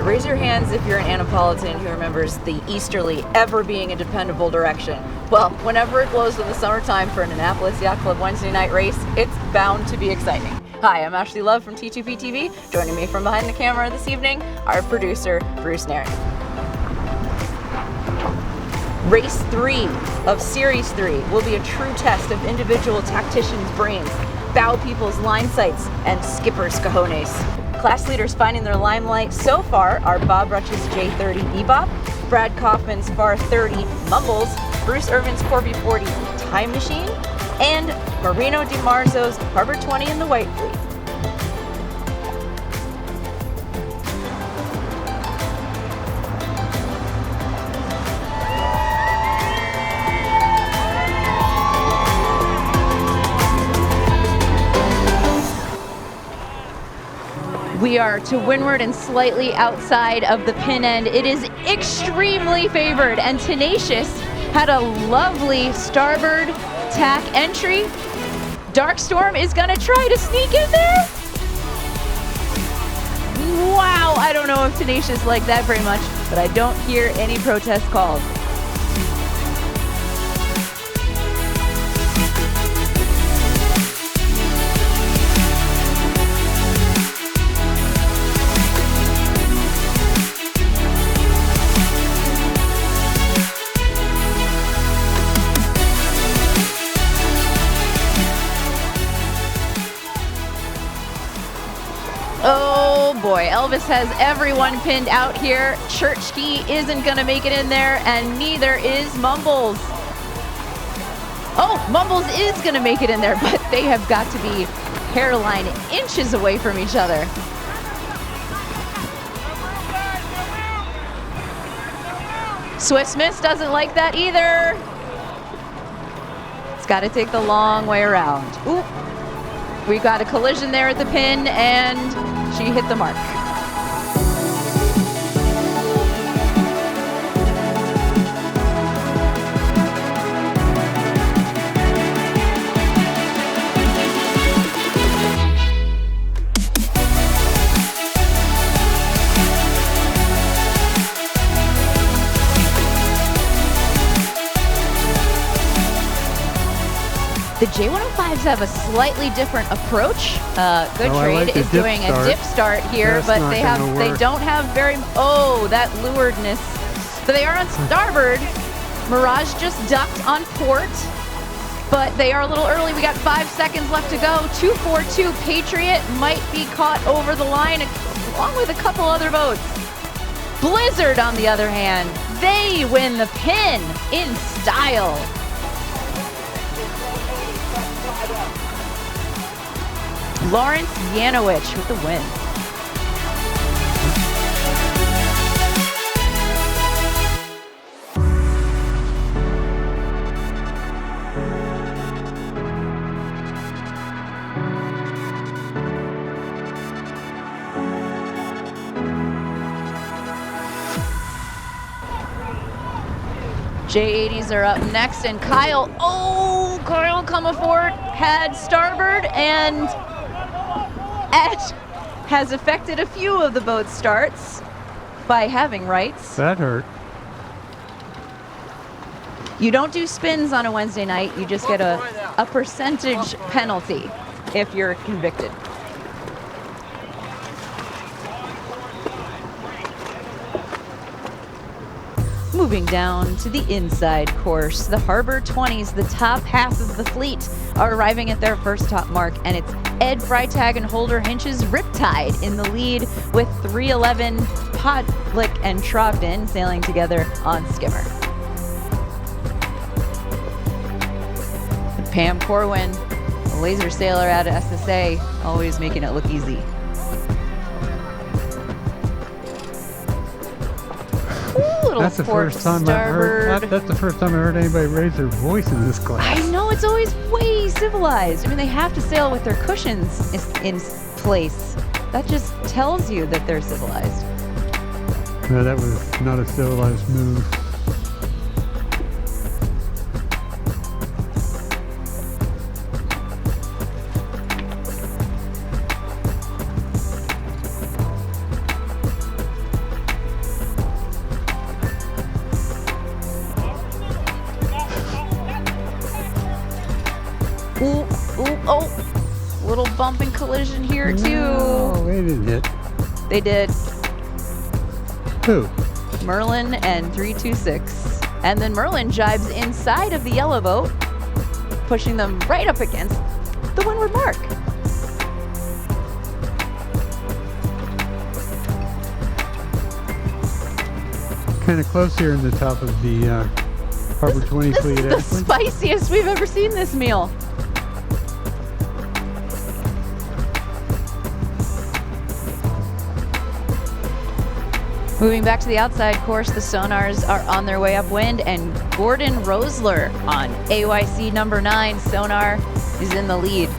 Raise your hands if you're an Annapolitan who remembers the easterly ever being a dependable direction. Well, whenever it blows in the summertime for an Annapolis Yacht Club Wednesday night race, it's bound to be exciting. Hi, I'm Ashley Love from T2P TV. Joining me from behind the camera this evening, our producer, Bruce Nary. Race 3 of Series 3 will be a true test of individual tacticians' brains, bow people's line sights, and skippers' cojones. Class leaders finding their limelight so far are Bob Rutch's J30 Bebop, Brad Kaufman's Far 30 Mumbles, Bruce Irvin's Corby 40 Time Machine, and Marino Di Marzo's Harbor 20 in the White Fleet. We are to windward and slightly outside of the pin end. It is extremely favored, and Tenacious had a lovely starboard tack entry. Darkstorm is gonna try to sneak in there. Wow, I don't know if Tenacious liked that very much, but I don't hear any protest called. Oh boy, Elvis has everyone pinned out here. Churchkey isn't gonna make it in there, and neither is Mumbles. Oh, Mumbles is gonna make it in there, but they have got to be hairline inches away from each other. Swiss Miss doesn't like that either. It's gotta take the long way around. Ooh. We got a collision there at the pin, and she hit the mark. The J105s have a slightly different approach. Good Trade is doing a dip start here, but they don't have very, that luredness. But they are on starboard. Mirage just ducked on port, but they are a little early. We got 5 seconds left to go. 242 Patriot might be caught over the line along with a couple other boats. Blizzard, on the other hand, they win the pin in style. Lawrence Yanowich with the win. J80s are up next, and Kyle Comerford had starboard, and Ed has affected a few of the boat starts by having rights. That hurt. You don't do spins on a Wednesday night. You just get a percentage penalty if you're convicted. Moving down to the inside course, the Harbor 20s, the top half of the fleet, are arriving at their first top mark, and it's Ed Freitag and Holder Hinch's Riptide in the lead with 311 Podlick and Trogdon sailing together on Skimmer. Pam Corwin, a laser sailor out of SSA, always making it look easy. That's the first time I've heard. That's the first time I heard anybody raise their voice in this class. I know, it's always way civilized. I mean, they have to sail with their cushions in place. That just tells you that they're civilized. No, that was not a civilized move. Oh, little bump and collision here too. No, they didn't hit. They did. Who? Merlin and 326. And then Merlin jibes inside of the yellow boat, pushing them right up against the windward mark. Kind of close here in the top of the Harbor 20 fleet. This is the spiciest we've ever seen this meal. Moving back to the outside course, the sonars are on their way upwind, and Gordon Rosler on AYC number 9 sonar is in the lead.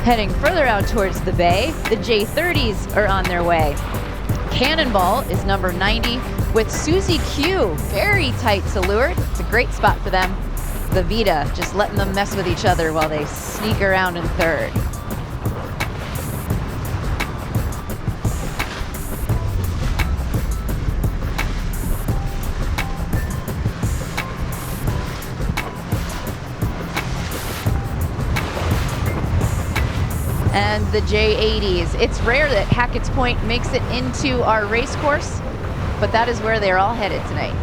Heading further out towards the bay, the J30s are on their way. Cannonball is number 90 with Susie Q. Very tight to leeward. It's a great spot for them. The Vita just letting them mess with each other while they sneak around in third. And the J80s. It's rare that Hackett's Point makes it into our race course, but that is where they're all headed tonight.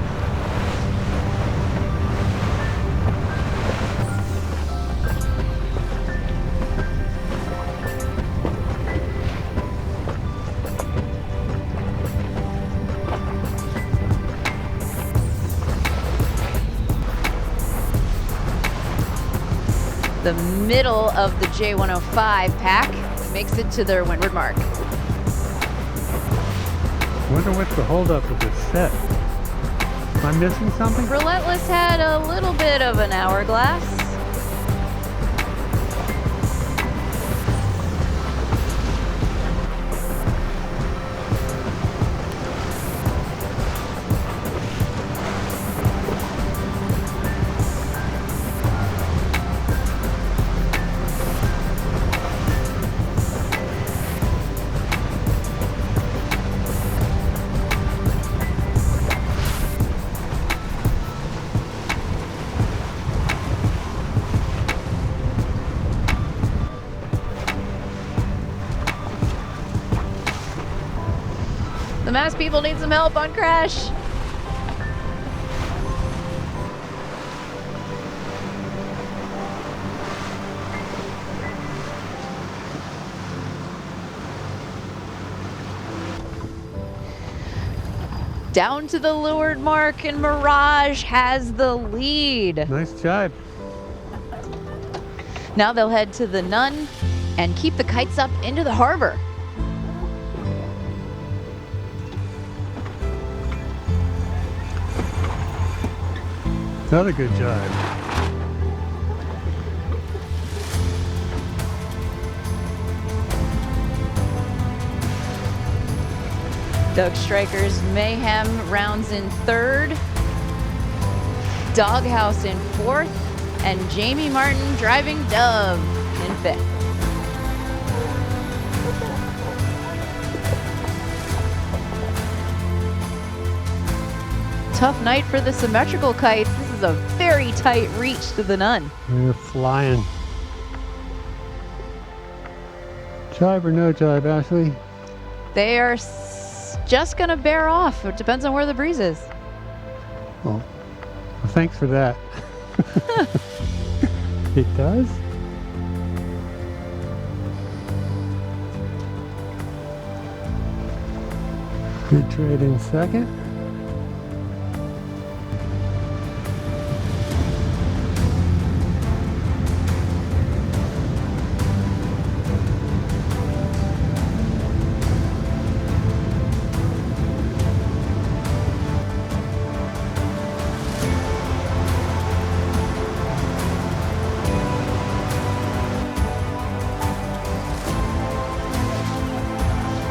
The middle of the J105 pack makes it to their windward mark. Wonder what's the holdup with this set. Am I missing something? Relentless had a little bit of an hourglass. The mass people need some help on crash. Down to the leeward mark, and Mirage has the lead. Nice job. Now they'll head to the Nun and keep the kites up into the harbor. Another good job. Doug Stryker's Mayhem rounds in third. Doghouse in fourth. And Jamie Martin driving Dove in fifth. Tough night for the symmetrical kites. This is a very tight reach to the Nun. They're flying. Jibe or no jibe, Ashley? They are just gonna bear off. It depends on where the breeze is. Well, thanks for that. It does? Good trade in second.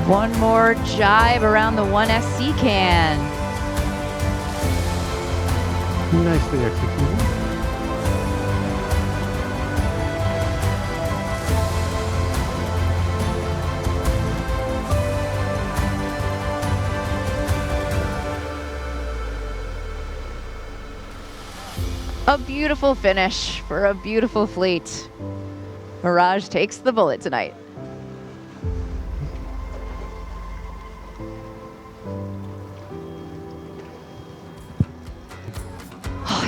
One more jibe around the 1SC can. Nicely executed. A beautiful finish for a beautiful fleet. Mirage takes the bullet tonight.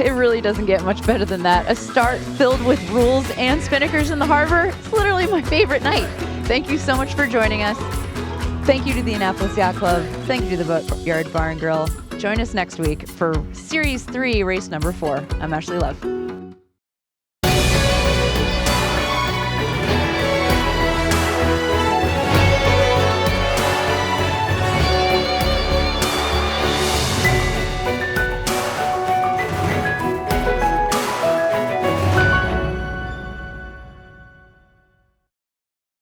It really doesn't get much better than that. A start filled with rules and spinnakers in the harbor. It's literally my favorite night. Thank you so much for joining us. Thank you to the Annapolis Yacht Club. Thank you to the Boatyard Bar and Grill. Join us next week for Series 3, race number 4. I'm Ashley Love.